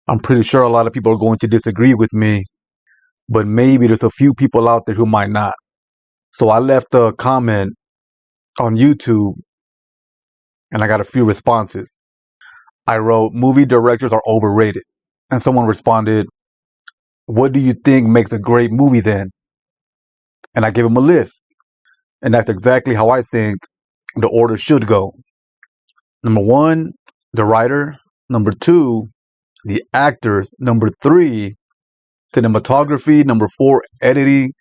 I'm pretty sure a lot of people are going to disagree with me, but maybe there's a few people out there who might not. So I left a comment on YouTube and I got a few responses. I wrote, movie directors are overrated. And someone responded, what do you think makes a great movie then? And I gave him a list. And that's exactly how I think the order should go. Number one, the writer. Number two, the actors. Number three, cinematography. Number four, editing.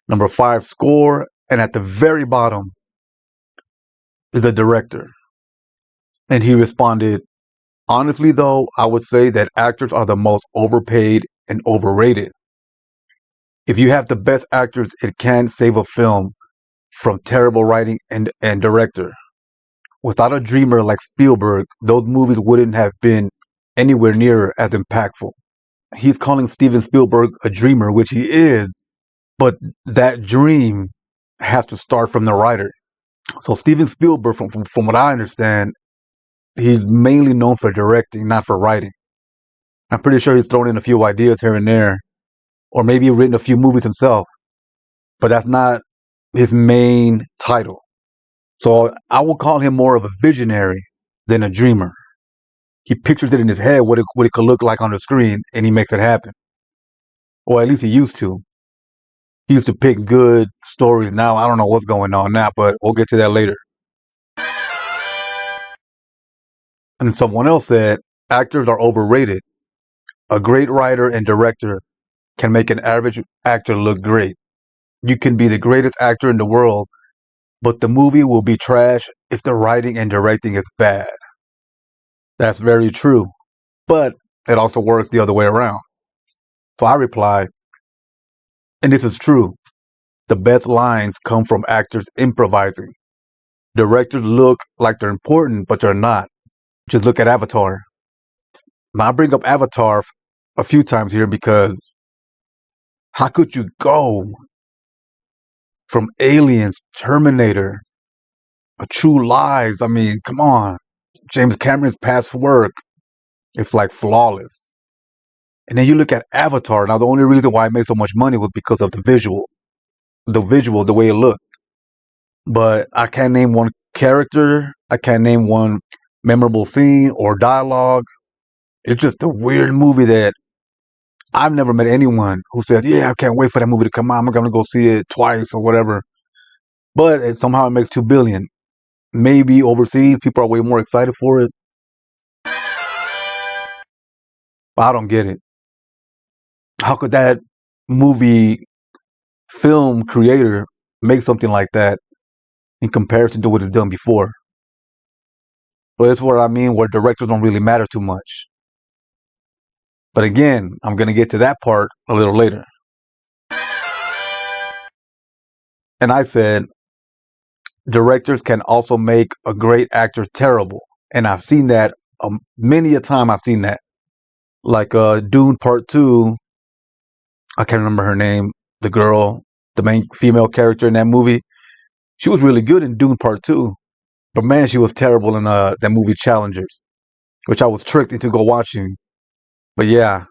Number five, score. And at the very bottom is the director. And he responded, honestly, though, I would say that actors are the most overpaid and overrated. If you have the best actors, it can save a film from terrible writing and director. Without a dreamer like Spielberg, those movies wouldn't have been anywhere near as impactful. He's calling Steven Spielberg a dreamer, which he is, but that dream has to start from the writer. So Steven Spielberg, from what I understand, he's mainly known for directing, not for writing. I'm pretty sure he's thrown in a few ideas here and there, or maybe written a few movies himself, but that's not his main title. So I will call him more of a visionary than a dreamer. He pictures it in his head what it could look like on the screen, and he makes it happen. Or at least he used to. He used to pick good stories. Now I don't know what's going on now, but we'll get to that later. And someone else said, actors are overrated. A great writer and director can make an average actor look great. You can be the greatest actor in the world, but the movie will be trash if the writing and directing is bad. That's very true, but it also works the other way around. So I replied, and this is true, the best lines come from actors improvising. Directors look like they're important, but they're not. Just look at Avatar. Now I bring up Avatar a few times here because how could you go from Aliens, Terminator, A True Lies? I mean, come on. James Cameron's past work, it's like flawless. And then you look at Avatar. Now, the only reason why it made so much money was because of the visual, the way it looked. But I can't name one character. I can't name one memorable scene or dialogue. It's just a weird movie that I've never met anyone who says, yeah, I can't wait for that movie to come out. I'm going to go see it twice or whatever. But somehow it makes $2 billion. Maybe overseas, people are way more excited for it. But I don't get it. How could that movie film creator make something like that in comparison to what it's done before? But that's what I mean, where directors don't really matter too much. But again, I'm going to get to that part a little later. And I said, directors can also make a great actor terrible. And I've seen that many a time. I've seen that. Like Dune Part 2, I can't remember her name, the girl, the main female character in that movie. She was really good in Dune Part 2. But man, she was terrible in that movie Challengers, which I was tricked into go watching. But yeah,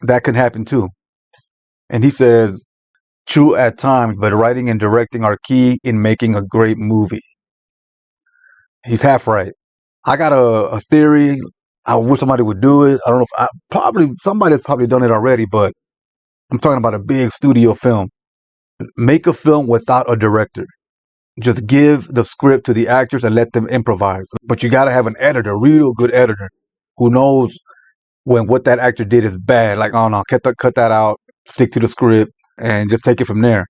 that could happen too. And he says, true at times, but writing and directing are key in making a great movie. He's half right. I got a theory. I wish somebody would do it. I don't know if somebody's probably done it already, but I'm talking about a big studio film. Make a film without a director. Just give the script to the actors and let them improvise. But you got to have an editor, real good editor, who knows when what that actor did is bad. Like, oh no, cut that out, stick to the script, and just take it from there.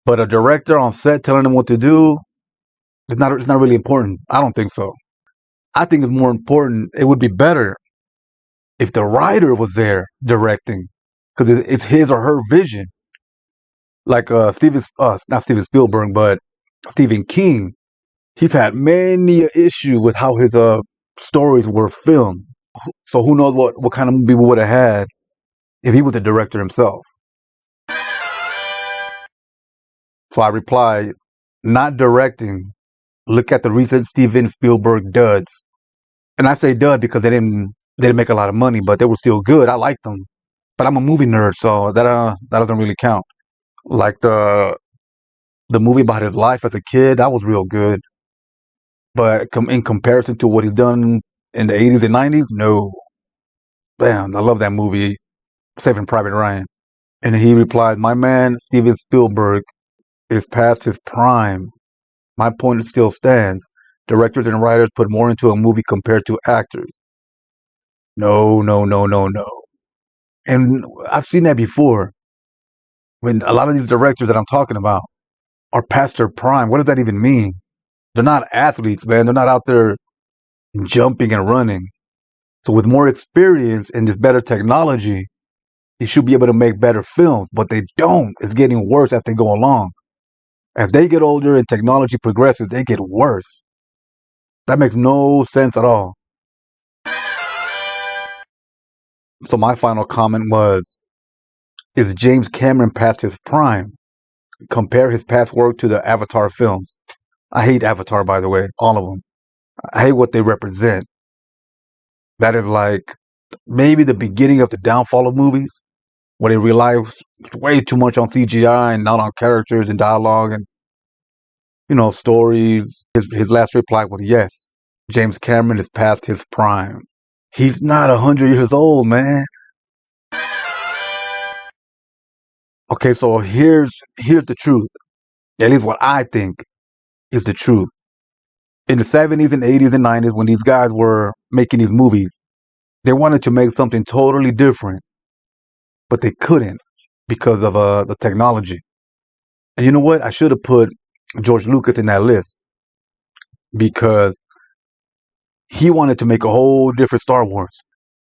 But a director on set telling them what to do, it's not really important. I don't think so. I think it's more important. It would be better if the writer was there directing, because it's his or her vision. Like not Steven Spielberg, but Stephen King. He's had many issue with how his stories were filmed. So who knows what kind of movie we would have had if he was the director himself. So I replied, not directing. Look at the recent Steven Spielberg duds. And I say dud because they didn't They didn't make a lot of money, but they were still good. I liked them. But I'm a movie nerd, so that doesn't really count. Like the movie about his life as a kid, that was real good. But in comparison to what he's done in the 80s and 90s, no. Damn, I love that movie, Saving Private Ryan. And he replied, "My man, Steven Spielberg, is past his prime. My point still stands. Directors and writers put more into a movie compared to actors. No, no, no, no, no." And I've seen that before. When a lot of these directors that I'm talking about are past their prime, what does that even mean? They're not athletes, man. They're not out there jumping and running. So with more experience and this better technology, you should be able to make better films, but they don't. It's getting worse as they go along. As they get older and technology progresses, they get worse. That makes no sense at all. So my final comment was, is James Cameron past his prime? Compare his past work to the Avatar films. I hate Avatar, by the way, all of them. I hate what they represent. That is like maybe the beginning of the downfall of movies, where they rely way too much on CGI and not on characters and dialogue and stories. His last reply was, yes, James Cameron is past his prime. He's not 100 years old, man. Okay, so here's the truth. At least what I think is the truth. In the 70s and 80s and 90s, when these guys were making these movies, they wanted to make something totally different, but they couldn't because of the technology. And you know what? I should have put George Lucas in that list because he wanted to make a whole different Star Wars.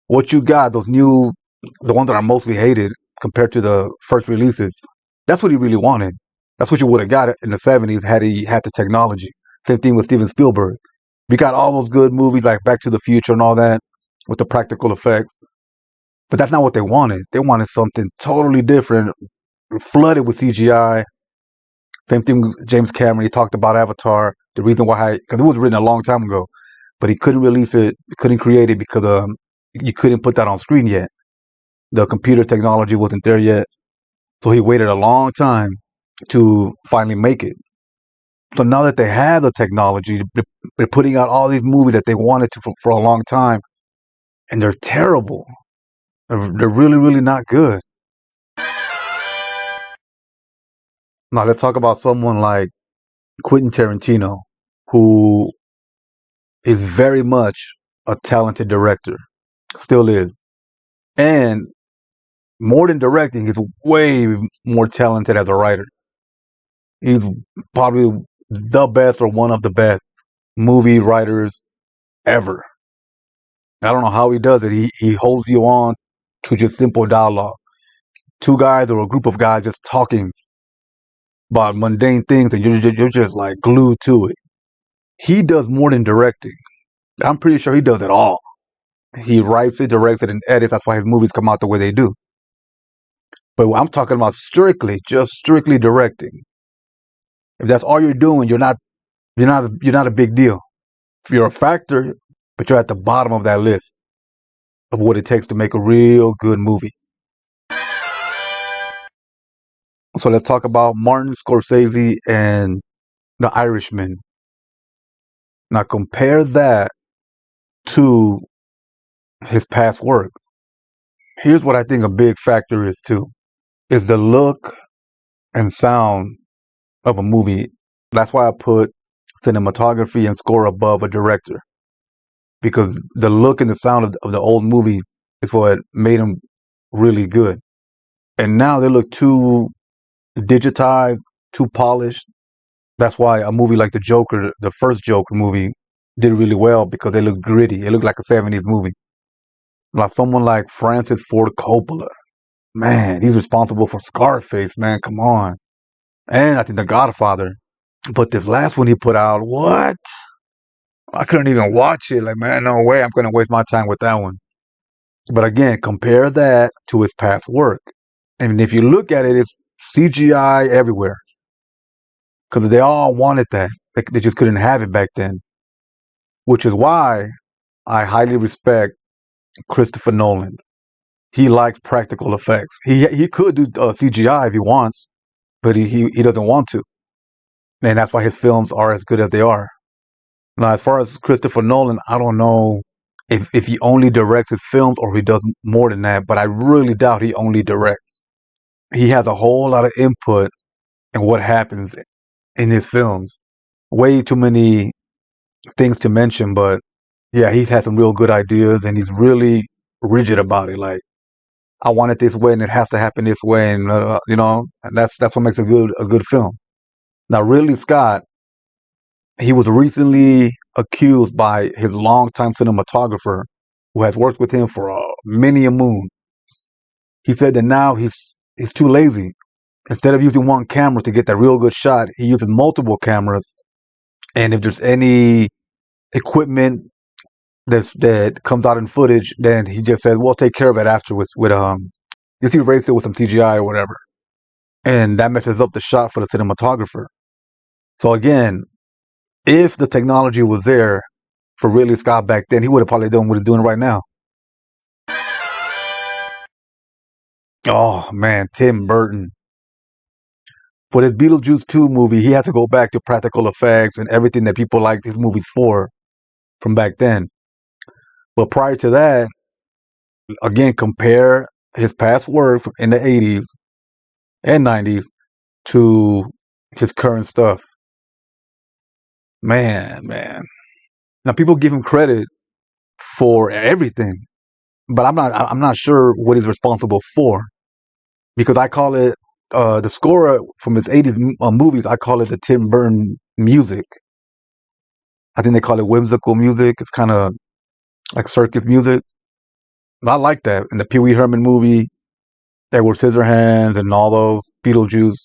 What you got, the ones that are mostly hated compared to the first releases, that's what he really wanted. That's what you would have got in the 70s had he had the technology. Same thing with Steven Spielberg. We got all those good movies like Back to the Future and all that with the practical effects. But that's not what they wanted. They wanted something totally different, flooded with CGI. Same thing with James Cameron. He talked about Avatar. The reason why, because it was written a long time ago, but he couldn't release it, couldn't create it because you couldn't put that on screen yet. The computer technology wasn't there yet. So he waited a long time to finally make it. So now that they have the technology, they're putting out all these movies that they wanted to for a long time, and they're terrible. They're really, really not good. Now let's talk about someone like Quentin Tarantino, who is very much a talented director, still is. And more than directing, he's way more talented as a writer. He's probably the best or one of the best movie writers ever. I don't know how he does it. He holds you on to just simple dialogue. Two guys or a group of guys just talking about mundane things, and you're just like glued to it. He does more than directing. I'm pretty sure he does it all. He writes it, directs it, and edits. That's why his movies come out the way they do. But I'm talking about just strictly directing. If that's all you're doing, you're not a big deal. If you're a factor, but you're at the bottom of that list of what it takes to make a real good movie. So let's talk about Martin Scorsese and The Irishman. Now compare that to his past work. Here's what I think a big factor is too, is the look and sound of a movie. That's why I put cinematography and score above a director, because the look and the sound of the old movies is what made them really good. And now they look too digitized, too polished. That's why a movie like The Joker, the first Joker movie, did really well because they look gritty. It looked like a 70s movie. Like someone like Francis Ford Coppola. Man, he's responsible for Scarface, man. Come on. And I think The Godfather. But this last one he put out, what? I couldn't even watch it. Like, man, no way I'm going to waste my time with that one. But again, compare that to his past work. And if you look at it, it's CGI everywhere. Because they all wanted that. They just couldn't have it back then. Which is why I highly respect Christopher Nolan. He likes practical effects. He could do CGI if he wants, but he doesn't want to, and that's why his films are as good as they are. Now, as far as Christopher Nolan, I don't know if he only directs his films or he does more than that, but I really doubt he only directs. He has a whole lot of input in what happens in his films. Way too many things to mention, but yeah, he's had some real good ideas and he's really rigid about it. Like, I want it this way and it has to happen this way, and and that's what makes a good film. Now, Ridley Scott, he was recently accused by his longtime cinematographer, who has worked with him for many a moon. He said that now he's too lazy. Instead of using one camera to get that real good shot, he uses multiple cameras. And if there's any equipment that comes out in footage, then he just says, "We'll take care of it afterwards." Just erase it with some CGI or whatever, and that messes up the shot for the cinematographer. So again, if the technology was there for Ridley Scott back then, he would have probably done what he's doing right now. Oh man, Tim Burton. For his Beetlejuice 2 movie, he had to go back to practical effects and everything that people liked his movies for from back then. But prior to that, again, compare his past work in the 80s and 90s to his current stuff. Man. Now people give him credit for everything, but I'm not sure what he's responsible for, because I call it the score from his 80s movies. I call it the Tim Burton music. I think they call it whimsical music. It's kind of like circus music. I like that. In the Pee Wee Herman movie, Edward Scissorhands, and all those, Beetlejuice.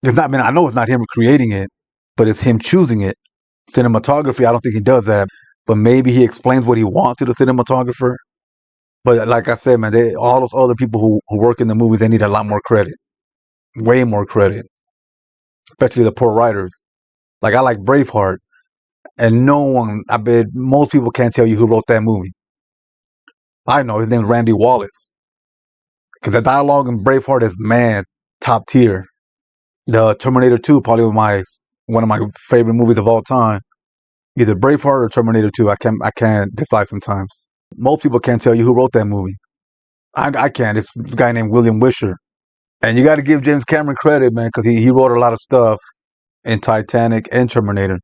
It's not. I mean, I know it's not him creating it, but it's him choosing it. Cinematography, I don't think he does that, but maybe he explains what he wants to the cinematographer. But like I said, man, all those other people who work in the movies, they need a lot more credit, way more credit, especially the poor writers. Like, I like Braveheart, and no one, I bet most people can't tell you who wrote that movie. I know his name's Randy Wallace, because the dialogue in Braveheart is, man, top tier. The Terminator 2, probably one of my favorite movies of all time. Either Braveheart or Terminator 2. I can't decide sometimes. Most people can't tell you who wrote that movie. I can. It's a guy named William Wisher. And you got to give James Cameron credit, man, because he wrote a lot of stuff in Titanic and Terminator,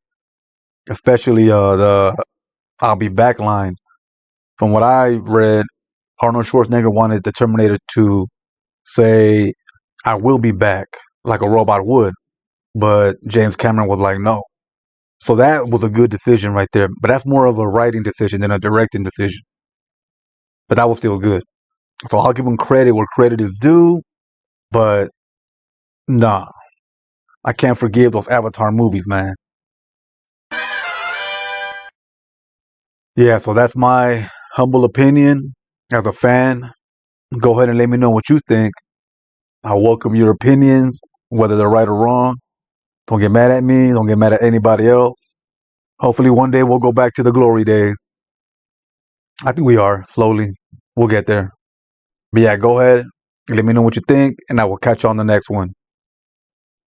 especially the "I'll be back" line. From what I read, Arnold Schwarzenegger wanted the Terminator to say, "I will be back," like a robot would, but James Cameron was like, "No." So that was a good decision right there. But that's more of a writing decision than a directing decision. But that was still good. So I'll give him credit where credit is due. But nah, I can't forgive those Avatar movies, man. Yeah, so that's my humble opinion as a fan. Go ahead and let me know what you think. I welcome your opinions, whether they're right or wrong. Don't get mad at me. Don't get mad at anybody else. Hopefully one day we'll go back to the glory days. I think we are, slowly. We'll get there. But yeah, go ahead. Let me know what you think, and I will catch you on the next one.